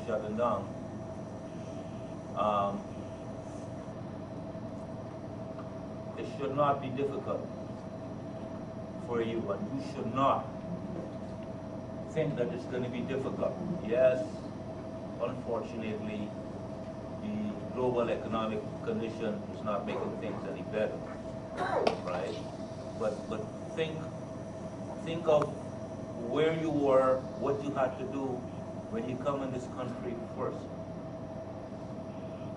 shutting down. It should not be difficult for you, and you should not think that it's going to be difficult. Yes, unfortunately, the global economic condition is not making things any better, right? But think of where you were, what you had to do when you come in this country first,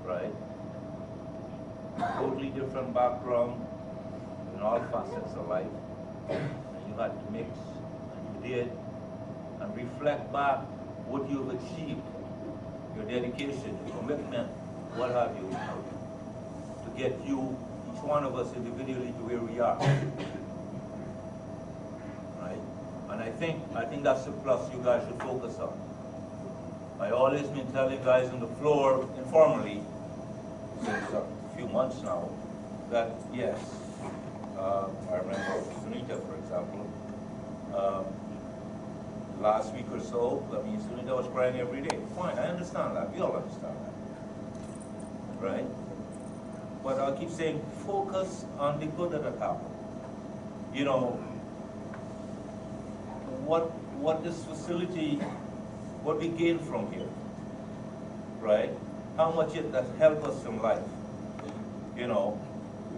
right? Totally different background in all facets of life, and you had to mix, and you did, and reflect back what you've achieved, your dedication, your commitment, what have you, to get you, each one of us individually, to where we are. Right? And I think that's the plus you guys should focus on. I always been telling guys on the floor, informally, since a few months now, that yes, I remember Sunita, for example, last week or so, I mean, Sunita was crying every day. Fine, I understand that. We all understand that. Right? But I'll keep saying, focus on the good that happened. You know, what this facility, what we gain from here, right? How much it has helped us in life. You know,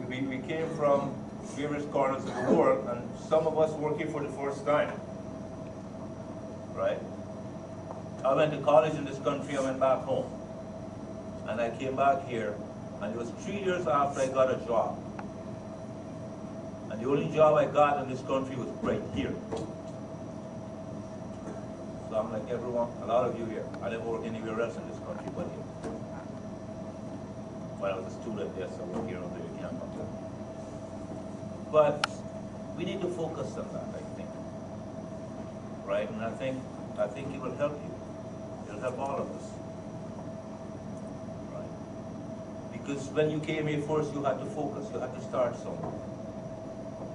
we came from various corners of the world, and some of us working for the first time. Right? I went to college in this country, I went back home. And I came back here, and it was 3 years after I got a job. And the only job I got in this country was right here. So I'm like everyone, a lot of you here. I never worked anywhere else in this country but here. When I was a student, yes, I worked here on the campus. But we need to focus on that, I think. Right? And I think it will help you. It'll help all of us. Right? Because when you came here first, you had to focus. You had to start somewhere.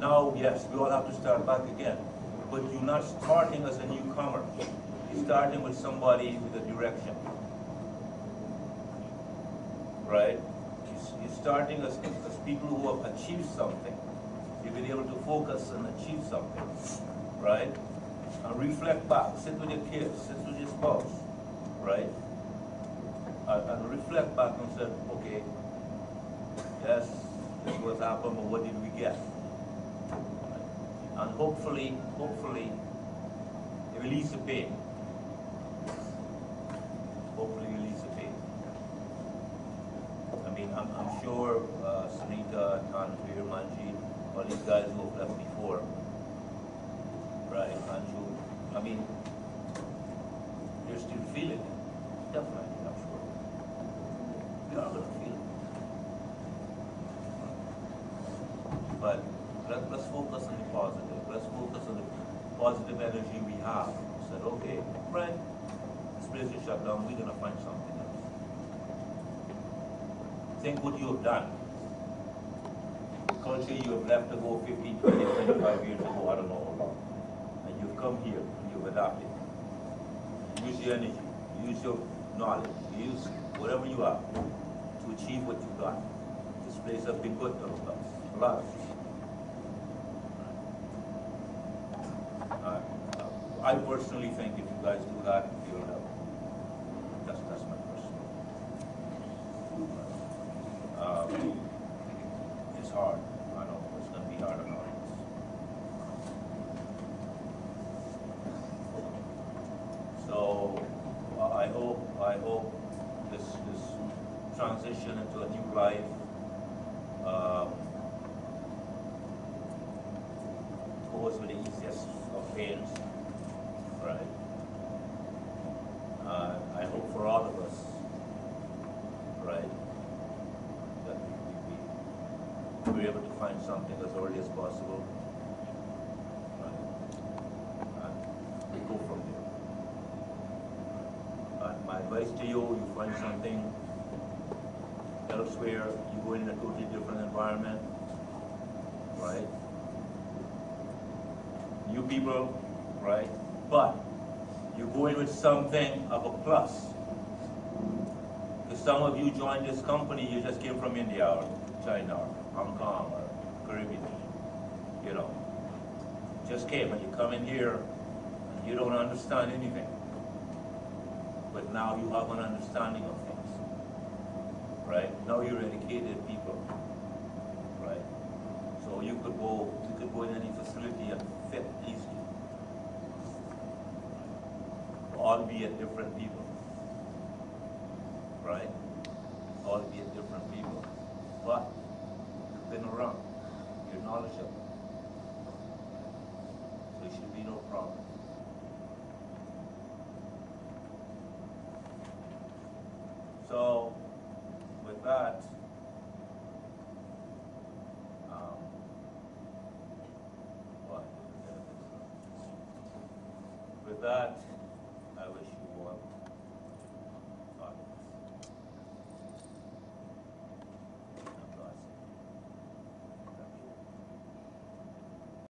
Now, yes, we all have to start back again. But you're not starting as a newcomer. You're starting with somebody with a direction. Right? You're starting as people who have achieved something. You've been able to focus and achieve something. Right? And reflect back, sit with your kids, sit with your spouse, right? And reflect back and say, okay, yes, this was happened, but what did we get? And hopefully, release the pain. Hopefully release the pain. I mean, I'm sure Sunita, Tanvir, Manji, all these guys who have left before, right, Anju, I mean, you're still feeling it. Definitely, I'm sure. You are going to feel it. But let's focus on the positive. Let's focus on the positive energy we have. Said, okay, right, this place is shut down, we're going to find something else. Think what you have done. The culture you have left to go 15, 20, 25 years ago, I don't know how long. And you've come here, and you've adapted. Use your energy, use your knowledge, use whatever you have to achieve what you got. This place has been good to us, a lot of us. I personally think if you guys do that, you'll help. That's my personal. It's hard. I know it's going to be hard on all of us. So I hope this transition into a new life goes with the easiest of pains. Right. I hope for all of us, right, that we're able to find something as early as possible, right, and we go from there. My advice to you, you find something elsewhere, you go in a totally different environment, right, new people, right, but you go in with something of a plus, If some of you joined this company, you just came from India or China or Hong Kong or Caribbean, you know. Just came and you come in here and you don't understand anything. But now you have an understanding of things, right? Now you're educated people, right? So you could go in any facility and fit easily, albeit different people, right? Albeit different people, but you've been around, you're knowledgeable, so it should be no problem. So, with that, with that,